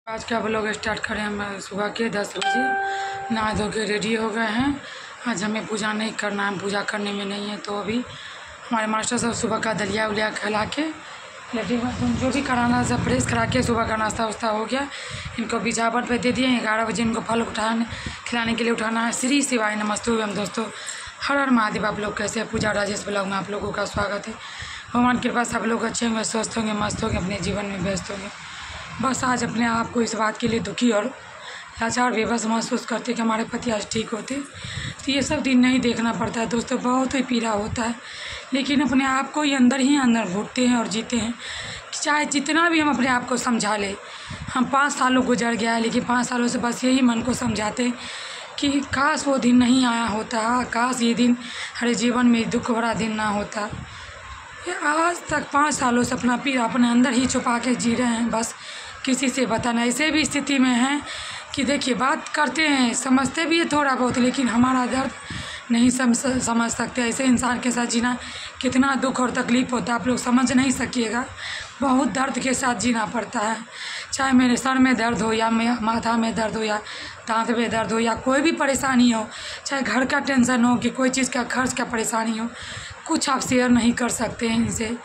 आज का blog start करें हम सुबह के 10 बजे नहा धो के रेडी हो गए हैं। आज हमें पूजा नहीं करना है, पूजा करने में नहीं है। तो अभी हमारे मास्टर साहब सुबह का दलिया उलिया खिला के लेटी बाथरूम जो भी कराना सब फ्रेश करा के सुबह का नाश्ता वास्ता हो गया। इनको बिछावन पे दे दिए। 11 बजे इनको फल उठाने खिलाने के लिए उठाना है। श्री शिवाय नमस्तुभ्यम। दोस्तों हर हर महादेव। आप लोग कैसे हैं? पूजा राजेश ब्लॉग में आप लोगों का स्वागत है। भगवान की कृपा से आप लोग अच्छे होंगे, स्वस्थ होंगे, मस्त होंगे, अपने जीवन में व्यस्त होंगे। बस आज अपने आप को इस बात के लिए दुखी और लाचार बेबस महसूस करते कि हमारे पति आज ठीक होते तो ये सब दिन नहीं देखना पड़ता है। दोस्तों बहुत ही पीड़ा होता है, लेकिन अपने आप को ही अंदर घुटते हैं और जीते हैं। चाहे जितना भी हम अपने आप को समझा ले, हम 5 सालों गुजर गया है, लेकिन 5 सालों से बस यही मन को समझाते कि काश वो दिन नहीं आया होता, काश ये दिन हमारे जीवन में दुख भरा दिन ना होता। आज तक 5 सालों से अपना पीड़ा अपने अंदर ही छुपा के जी रहे हैं, बस किसी से बताना। ऐसे भी स्थिति में हैं कि देखिए बात करते हैं, समझते भी है थोड़ा बहुत, लेकिन हमारा दर्द नहीं समझ सकते। ऐसे इंसान के साथ जीना कितना दुख और तकलीफ़ होता है आप लोग समझ नहीं सकिएगा। बहुत दर्द के साथ जीना पड़ता है। चाहे मेरे सर में दर्द हो या माथा में दर्द हो या दांत में दर्द हो या कोई भी परेशानी हो, चाहे घर का टेंशन हो कि कोई चीज़ का खर्च का परेशानी हो, कुछ आप शेयर नहीं कर सकते हैं इनसे।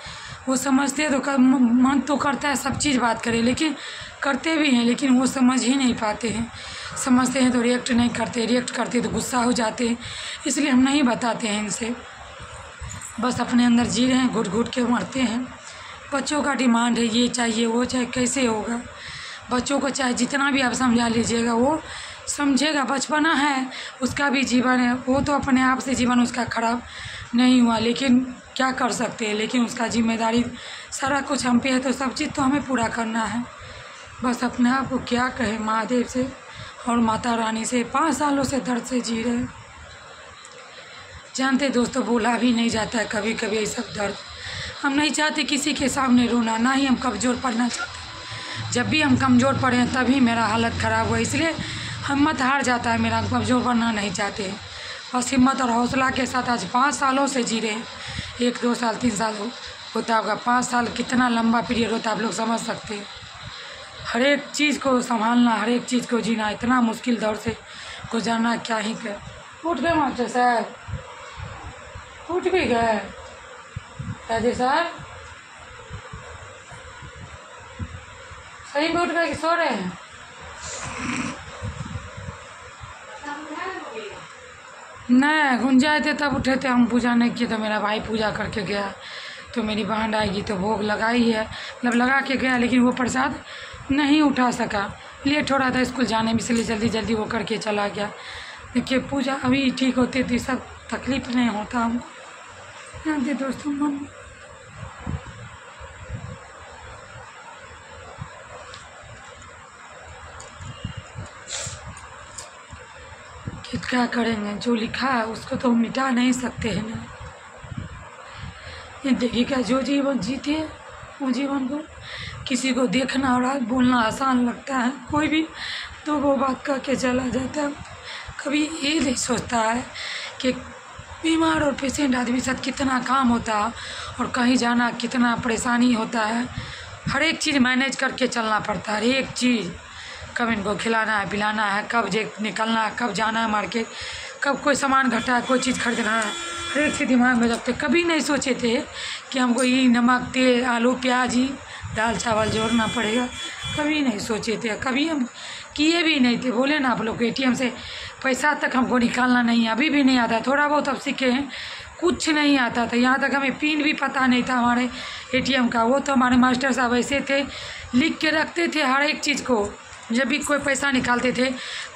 वो समझते तो मन तो करता है सब चीज़ बात करें, लेकिन करते भी हैं, लेकिन वो समझ ही नहीं पाते हैं। समझते हैं तो रिएक्ट नहीं करते, रिएक्ट करते तो गुस्सा हो जाते हैं। इसलिए हम नहीं बताते हैं इनसे, बस अपने अंदर जी रहे हैं, घुट घुट के मरते हैं। बच्चों का डिमांड है ये चाहिए वो चाहिए, कैसे होगा? बच्चों को चाहे जितना भी आप समझा लीजिएगा वो समझेगा। बचपना है, उसका भी जीवन है, वो तो अपने आप से जीवन उसका खराब नहीं हुआ, लेकिन क्या कर सकते हैं। लेकिन उसका जिम्मेदारी सारा कुछ हम पे है, तो सब चीज़ तो हमें पूरा करना है। बस अपने आप को क्या कहे महादेव से और माता रानी से। 5 सालों से दर्द से जी रहे। जानते दोस्तों बोला भी नहीं जाता है कभी कभी ये सब दर्द। हम नहीं चाहते किसी के सामने रोना, ना ही हम कमज़ोर पड़ना चाहते। जब भी हम कमज़ोर पड़े हैं तभी मेरा हालत ख़राब हुआ, इसलिए हिम्मत हार जाता है मेरा। कमज़ोर बनना नहीं चाहते हैं, बस हिम्मत और हौसला के साथ आज 5 सालों से जी रहे हैं। 1 2 साल 3 साल होता होगा, 5 साल कितना लंबा पीरियड होता है आप लोग समझ सकते हैं। हर एक चीज़ को संभालना, हर एक चीज़ को जीना इतना मुश्किल दौर से गुजरना क्या ही कर। उठ गए मास्टर साहब? उठ भी गए दादी साहब? सही में उठ गए कि सो रहे हैं? नहीं गुंजाए थे तब उठे थे, हम पूजा नहीं किए तो मेरा भाई पूजा करके गया। तो मेरी बहन आएगी तो भोग लगाई है, मतलब लगा के गया, लेकिन वो प्रसाद नहीं उठा सका। लेट हो रहा था स्कूल जाने में, इसलिए जल्दी जल्दी वो करके चला गया। देखिए पूजा अभी ठीक होती थी सब तकलीफ नहीं होता हमको। जानते दोस्तों मन कि क्या करेंगे, जो लिखा है उसको तो मिटा नहीं सकते हैं ना। ये देखिए क्या जो जीवन जीते हैं वो जीवन को किसी को देखना और बोलना आसान लगता है। कोई भी तो वो बात कह के चला जाता है, कभी ये नहीं सोचता है कि बीमार और पेशेंट आदमी के साथ कितना काम होता है और कहीं जाना कितना परेशानी होता है। हर एक चीज़ मैनेज करके चलना पड़ता है, हर एक चीज़। कब इनको खिलाना है पिलाना है, कब निकलना है, कब जाना है मार्केट, कब कोई सामान घटा है, कोई चीज़ खरीदना है, हर एक चीज़ दिमाग में रखते। कभी नहीं सोचे थे कि हमको ये नमक तेल आलू प्याज ही दाल चावल जोड़ना पड़ेगा, कभी नहीं सोचे थे, कभी हम किए भी नहीं थे। बोले ना आप लोग ATM से पैसा तक हमको निकालना नहीं, अभी भी नहीं आता। थोड़ा बहुत अब सीखे हैं, कुछ नहीं आता था। यहाँ तक हमें पिन भी पता नहीं था हमारे ATM का। वो तो हमारे मास्टर साहब ऐसे थे, लिख के रखते थे हर एक चीज़ को। जब भी कोई पैसा निकालते थे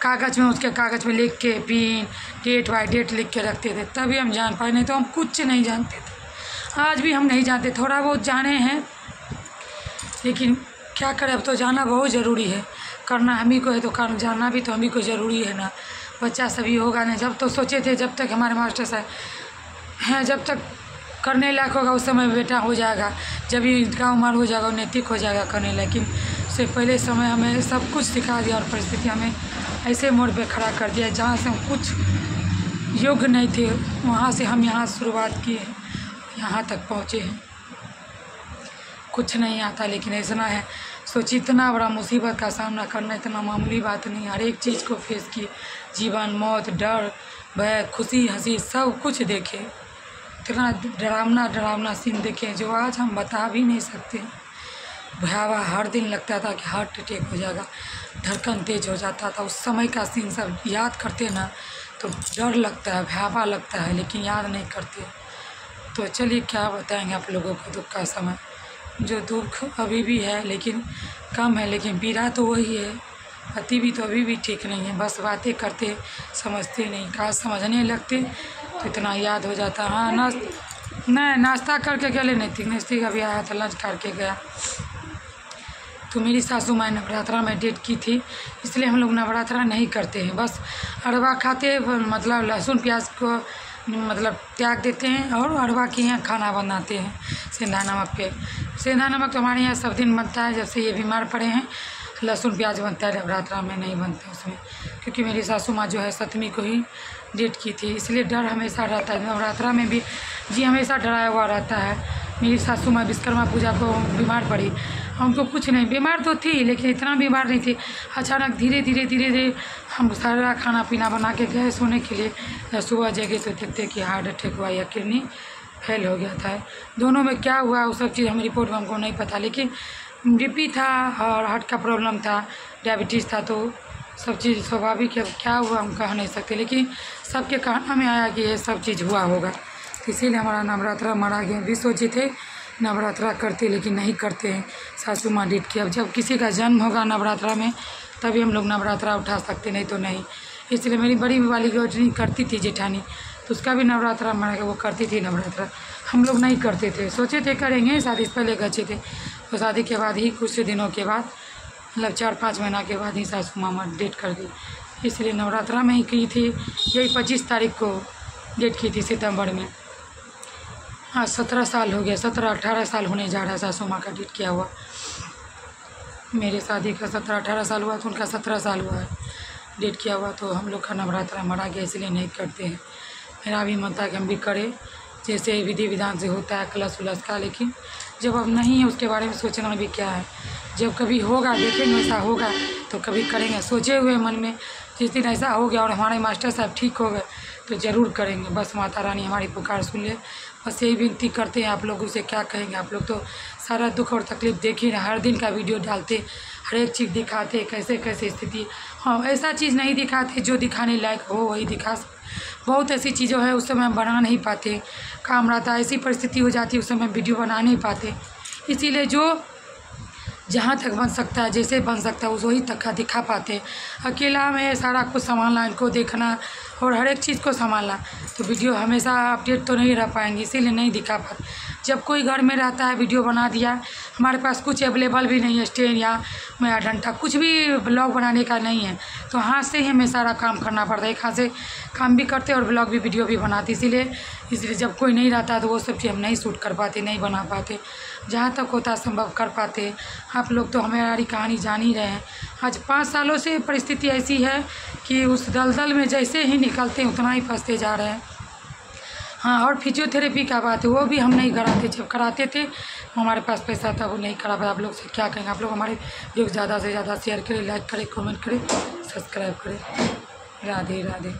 कागज़ में, उसके कागज़ में लिख के पिन डेट बाय डेट लिख के रखते थे, तभी हम जान पाए, नहीं तो हम कुछ नहीं जानते थे। आज भी हम नहीं जानते, थोड़ा बहुत जाने हैं, लेकिन क्या करें, अब तो जाना बहुत ज़रूरी है। करना हम ही को है तो जानना भी तो हम ही को ज़रूरी है ना। बच्चा सभी होगा नहीं। जब तो सोचे थे जब तक हमारे मास्टर साहब हैं, जब तक करने लायक होगा उस समय बेटा हो जाएगा, जब इनका उम्र हो जाएगा नैतिक हो जाएगा करने। लेकिन उससे पहले समय हमें सब कुछ सिखा दिया और परिस्थिति हमें ऐसे मोड़ पे खड़ा कर दिया जहाँ से हम कुछ योग्य नहीं थे, वहाँ से हम यहाँ शुरुआत किए हैं, यहाँ तक पहुँचे हैं। कुछ नहीं आता, लेकिन ऐसा है सोचिए इतना बड़ा मुसीबत का सामना करना इतना मामूली बात नहीं। हर एक चीज़ को फेस किए, जीवन, मौत, डर, भय, खुशी, हंसी सब कुछ देखे। इतना डरावना सीन देखे जो आज हम बता भी नहीं सकते। भयावह, हर दिन लगता था कि हार्ट अटैक हो जाएगा, धड़कन तेज हो जाता था। उस समय का सीन सब याद करते ना तो डर लगता है, भयावह लगता है, लेकिन याद नहीं करते। तो चलिए क्या बताएंगे आप लोगों को दुख का समय। जो दुख अभी भी है लेकिन कम है, लेकिन पीड़ा तो वही है। पति भी तो अभी भी ठीक नहीं है, बस बातें करते समझते नहीं। काश समझने लगते तो इतना याद हो जाता। हाँ नहीं नाश्ता करके गले नज़दीक अभी आया था, लंच करके गया। तो मेरी सासू माँ नवरात्रा में डेट की थी, इसलिए हम लोग नवरात्रा नहीं करते हैं। बस अरवा खाते, मतलब लहसुन प्याज को मतलब त्याग देते हैं और अरवा के यहाँ खाना बनाते हैं सेंधा नमक पे। सेंधा नमक तो हमारे यहाँ सब दिन बनता है, जब से ये बीमार पड़े हैं। लहसुन प्याज बनता है, नवरात्रा में नहीं बनता उसमें, क्योंकि मेरी सासू माँ जो है 7वीं को ही डेट की थी, इसलिए डर हमेशा रहता है। नवरात्रा में भी जी हमेशा डराया हुआ रहता है। मेरी सासू माँ विश्वकर्मा पूजा को बीमार पड़ी, हमको कुछ नहीं, बीमार तो थी लेकिन इतना बीमार नहीं थी। अचानक धीरे धीरे हम सारा खाना पीना बना के गए सोने के लिए। सुबह जगह तो देखते कि हार्ट अटैक हुआ या किडनी फेल हो गया था। दोनों में क्या हुआ वो सब चीज़ हमें रिपोर्ट में हमको नहीं पता, लेकिन बीपी था और हार्ट का प्रॉब्लम था, डायबिटीज़ था, तो सब चीज़ स्वाभाविक है। क्या हुआ हम कह नहीं सकते, लेकिन सबके कहना में आया कि ये सब चीज़ हुआ होगा, इसीलिए हमारा नवरात्रा मारा गया। भी सोचे थे नवरात्रा करते लेकिन नहीं करते हैं, सासू माँ डेट की। अब जब किसी का जन्म होगा नवरात्रा में तभी हम लोग नवरात्रा उठा सकते, नहीं तो नहीं। इसलिए मेरी बड़ी वाली गोटनी करती थी जेठानी, तो उसका भी नवरात्रा मारा गया, वो करती थी नवरात्रा। हम लोग नहीं करते थे, सोचे थे करेंगे, शादी से पहले गए थे। तो शादी के बाद ही कुछ दिनों के बाद, मतलब 4-5 महीना के बाद ही सासू माँ डेट कर दी, इसलिए नवरात्रा में ही की थी। यही 25 तारीख को डेट की थी सितंबर में। हाँ 17 साल हो गया, 17-18 साल होने जा रहा है सासू माँ का डेट किया हुआ। मेरे शादी का 17-18 साल हुआ तो उनका 17 साल हुआ है डेट किया हुआ। तो हम लोग का नवरात्रा मरा गया, इसलिए नहीं करते हैं। मेरा भी मन था कि हम भी करें जैसे विधि विधान से होता है कलश उलस का, लेकिन जब अब नहीं है उसके बारे में सोचना भी क्या है। जब कभी होगा देखेंगे, ऐसा होगा तो कभी करेंगे। सोचे हुए मन में जिस दिन ऐसा हो गया और हमारे मास्टर साहब ठीक हो गए तो ज़रूर करेंगे। बस माता रानी हमारी पुकार सुन ले, बस यही विनती करते हैं। आप लोगों से क्या कहेंगे, आप लोग तो सारा दुख और तकलीफ़ देख ही रहे, हर दिन का वीडियो डालते, हर एक चीज़ दिखाते, कैसे कैसे स्थिति। हाँ ऐसा चीज़ नहीं दिखाते जो दिखाने लायक हो वही दिखा। बहुत ऐसी चीज़ें है उस समय हम बना नहीं पाते, काम रहता, ऐसी परिस्थिति हो जाती है उस समय वीडियो बना नहीं पाते। इसीलिए जो जहाँ तक बन सकता है, जैसे बन सकता है उस वही तक का दिखा पाते। अकेला में सारा कुछ संभालना, इनको देखना और हर एक चीज़ को संभालना, तो वीडियो हमेशा अपडेट तो नहीं रह पाएंगे, इसीलिए नहीं दिखा पाते। जब कोई घर में रहता है वीडियो बना दिया, हमारे पास कुछ अवेलेबल भी नहीं है, स्टैंड या डंडा कुछ भी ब्लॉग बनाने का नहीं है, तो हाथ से ही हमें सारा काम करना पड़ता है। एक हाथ से काम भी करते और ब्लॉग भी वीडियो भी बनाते, इसीलिए जब कोई नहीं रहता तो वो सब चीज़ हम नहीं शूट कर पाते, नहीं बना पाते। जहाँ तक होता संभव कर पाते। आप लोग तो हमारी कहानी जान ही रहे हैं। आज 5 सालों से परिस्थिति ऐसी है कि उस दलदल में जैसे ही निकलते हैं उतना ही फंसते जा रहे हैं। हाँ और फिजियोथेरेपी का बात है वो भी हम नहीं कराते, जब कराते थे हमारे पास पैसा था वो नहीं करा पाए। आप लोग से क्या कहेंगे, आप लोग हमारे वीडियो ज़्यादा से ज़्यादा शेयर करें, लाइक करें, कमेंट करें, सब्सक्राइब करें। राधे राधे।